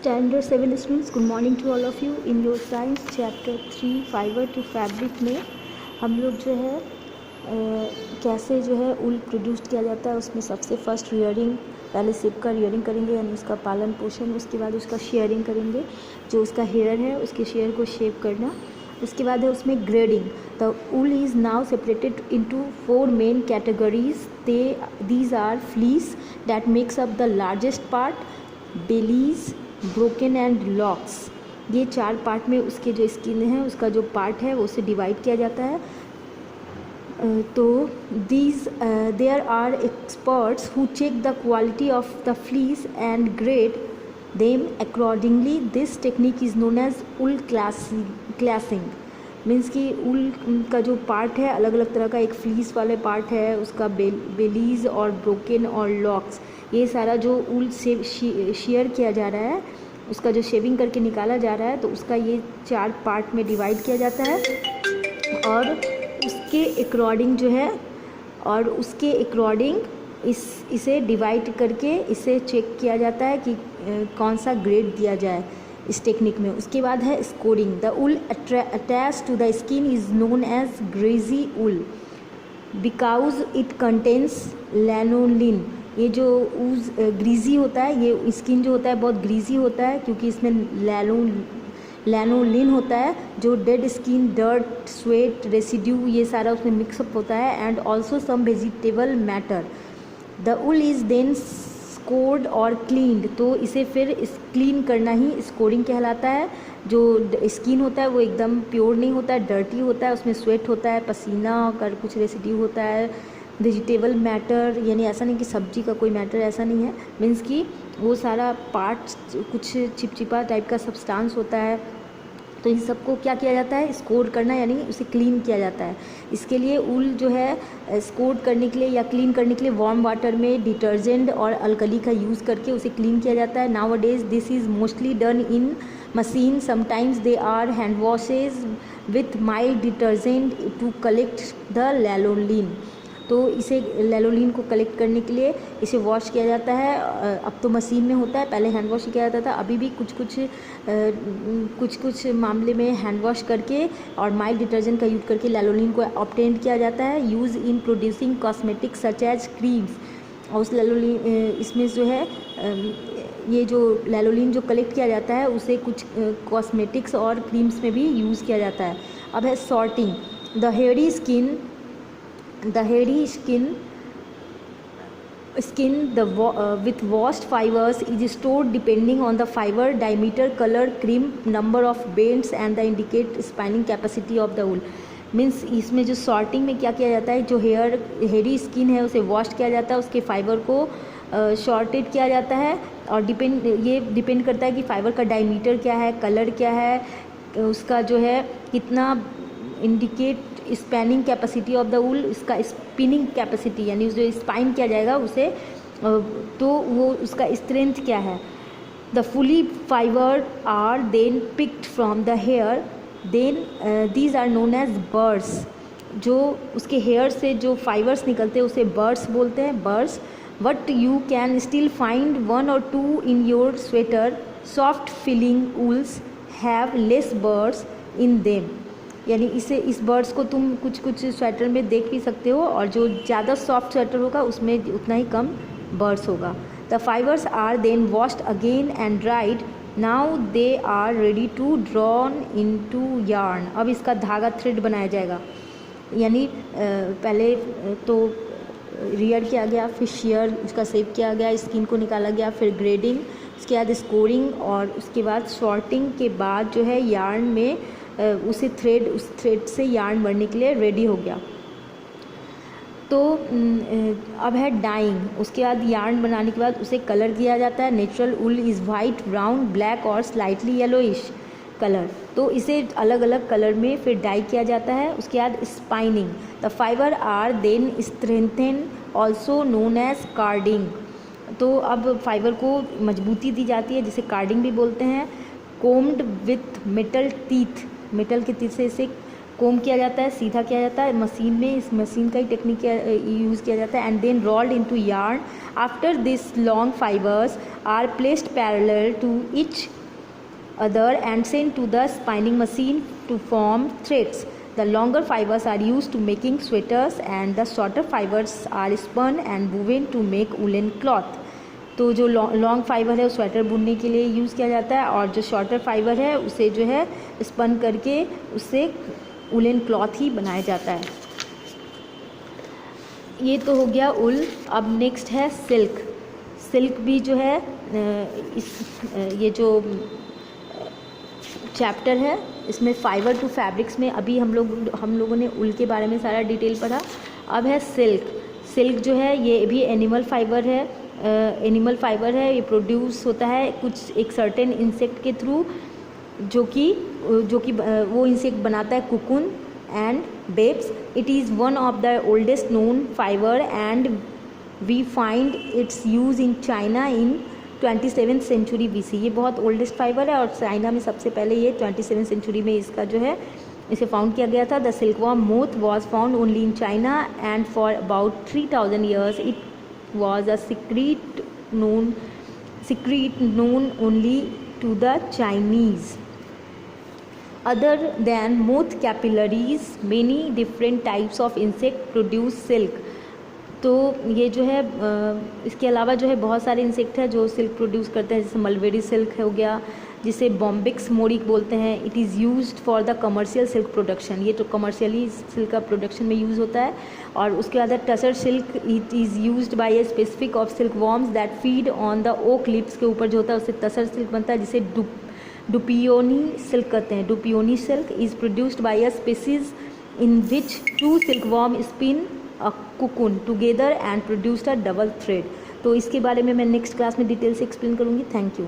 Standard 7 students, good morning to all of you. In your science chapter 3 fibre to fabric में हम लोग जो है कैसे जो है ऊल प्रोड्यूस किया जाता है, उसमें सबसे फर्स्ट रियरिंग, पहले सिप का रियरिंग करेंगे यानी उसका पालन पोषण, उसके बाद उसका शेयरिंग करेंगे, जो उसका हेयर है उसके शेयर को शेप करना, उसके बाद है उसमें grading. The wool is now separated into 4 main categories. These are fleece that makes up the largest part, bellies, broken and locks. ये 4 पार्ट में उसके जो स्किन है उसका जो पार्ट है वो उसे डिवाइड किया जाता है। तो there are experts who check the quality of the fleece and grade them accordingly. This technique is known as wool classing. Means कि ऊल का जो पार्ट है अलग अलग तरह का, एक फ्लीस वाले पार्ट है, उसका बेलीज और ब्रोकन और लॉक्स, ये सारा जो ऊल से शेयर किया जा रहा है, उसका जो शेविंग करके निकाला जा रहा है, तो उसका ये 4 पार्ट में डिवाइड किया जाता है। और उसके अकॉर्डिंग जो है इसे डिवाइड करके इसे चेक किया जाता है कि कौन सा ग्रेड दिया जाए इस टेक्निक में। उसके बाद है scouring. The wool attach to the skin is known as greasy wool because it contains lanolin. ये जो ऊज ग्रीजी होता है, ये स्किन जो होता है बहुत ग्रीजी होता है क्योंकि इसमें लैनोलिन होता है, जो dead skin, dirt, sweat, residue, ये सारा उसमें मिक्सअप होता है, and also some vegetable matter. The wool is then scoured और क्लीन्ड। तो इसे फिर क्लीन करना ही स्कोरिंग कहलाता है। जो स्किन होता है वो एकदम प्योर नहीं होता है, डर्टी होता है, उसमें स्वेट होता है, पसीना कर कुछ रेसिड्यू होता है, वेजिटेबल मैटर, यानी ऐसा नहीं कि सब्जी का कोई मैटर, ऐसा नहीं है, मीन्स कि वो सारा पार्ट कुछ चिपचिपा टाइप का सब्सटेंस होता है। तो इन सबको क्या किया जाता है, स्कोर करना, यानी उसे क्लीन किया जाता है। इसके लिए ऊल जो है स्कोर करने के लिए या क्लीन करने के लिए वार्म वाटर में डिटर्जेंट और अल्कली का यूज़ करके उसे क्लीन किया जाता है। Nowadays this is mostly done in machine, sometimes they are hand washes with mild detergent to collect the lanolin. तो इसे लैनोलिन को कलेक्ट करने के लिए इसे वॉश किया जाता है। अब तो मशीन में होता है, पहले हैंड वॉश किया जाता था, अभी भी कुछ मामले में हैंड वॉश करके और माइल्ड डिटर्जेंट का यूज़ करके लैनोलिन को ऑब्टेन किया जाता है। Use in producing cosmetics such as creams. और उस लैनोलिन इसमें जो है ये जो लैनोलिन जो कलेक्ट किया जाता है उसे कुछ कॉस्मेटिक्स और क्रीम्स में भी यूज़ किया जाता है। अब है sorting. The hairy skin with washed fibers is stored depending on the fiber diameter, color, crimp, number of bends and the indicate spinning capacity of the wool. Means इसमें जो सॉर्टिंग में क्या किया जाता है, जो हेयरी स्किन है उसे वॉश किया जाता है, उसके फाइबर को शॉर्टेड किया जाता है, और ये डिपेंड करता है कि फाइबर का डायमीटर क्या है, कलर क्या है, उसका जो है कितना indicate spanning capacity of the वूल, इसका स्पिनिंग कैपेसिटी यानी जो स्पाइन किया जाएगा उसे, तो वो उसका स्ट्रेंथ क्या है। The fully fibre are then picked from the hair, then these are known as birds. जो उसके हेयर से जो फाइबर्स निकलते हैं उसे बर्ड्स बोलते हैं, birds. But you can still find 1 or 2 in your sweater. Soft feeling wools have less birds in them. यानी इस बर्ड्स को तुम कुछ स्वेटर में देख भी सकते हो, और जो ज़्यादा सॉफ्ट स्वेटर होगा उसमें उतना ही कम बर्ड्स होगा। The fibres are then washed again and dried. Now they are ready to drawn into yarn. अब इसका धागा थ्रेड बनाया जाएगा, यानी पहले तो रियर किया गया, फिर शेयर उसका शेप किया गया, स्किन को निकाला गया, फिर ग्रेडिंग, उसके बाद स्कोरिंग, और उसके बाद शॉर्टिंग के बाद जो है यार्न में उस थ्रेड से यार्न बनने के लिए रेडी हो गया। तो अब है डाइंग। उसके बाद यार्न बनाने के बाद उसे कलर दिया जाता है। Natural wool is white, brown, black और स्लाइटली येलोइश कलर। तो इसे अलग अलग कलर में फिर डाई किया जाता है। उसके बाद spinning. The fibre are then strengthen, also known as carding. तो अब फाइबर को मजबूती दी जाती है, जिसे कार्डिंग भी बोलते हैं। Combed with metal teeth, metal के तीर से इसे कोम किया जाता है, सीधा किया जाता है मशीन में, इस मशीन का ही टेक्निक यूज़ किया जाता है, and then rolled into yarn. After this long fibres are placed parallel to each other and sent to the spinning machine to form threads. The longer fibers are used to making sweaters and the shorter fibers are spun and woven to make woolen cloth. तो जो long fibre है वो sweater बुनने के लिए use किया जाता है, और जो शॉर्टर फाइबर है उसे जो है स्पन करके उससे वुलन क्लॉथ ही बनाया जाता है. ये तो हो गया उल. अब नेक्स्ट है सिल्क. सिल्क भी जो है ये जो चैप्टर है इसमें फाइबर टू फैब्रिक्स में अभी हम लोगों ने उल के बारे में सारा डिटेल पढ़ा. अब है सिल्क. सिल्क जो है ये भी एनिमल फाइबर है. ये प्रोड्यूस होता है कुछ एक सर्टेन इंसेक्ट के थ्रू, जो कि वो इंसेक्ट बनाता है cocoon and webs. It is one of the oldest known fibre and we find its use in China in 27th century BC. ये बहुत ओल्डेस्ट फाइबर है और चाइना में सबसे पहले ये 27th सेंचुरी में इसका जो है इसे फाउंड किया गया था. The silkworm moth was found only in China and for about 3000 years it was a secret known only to the Chinese. Other than moth capillaries, many different types of insect produce silk. तो ये जो है इसके अलावा जो है बहुत सारे इंसेक्ट हैं जो सिल्क प्रोड्यूस करते हैं, जैसे मलबेरी सिल्क हो गया जिसे बॉम्बिक्स मोरिक बोलते हैं. It is used for the commercial silk production. ये तो कमर्शियली सिल्क का प्रोडक्शन में यूज़ होता है. और उसके बाद tussar silk. It is used by a specific of silk worms that feed on the oak lips के ऊपर जो होता है उससे टसर सिल्क बनता है, जिसे डुपियोनी सिल्क कहते हैं. Dupioni silk is produced by a species in which 2 silk worm spin a cocoon together and produced a double thread. तो इसके बारे में मैं नेक्स्ट क्लास में डिटेल से एक्सप्लेन करूँगी. Thank you.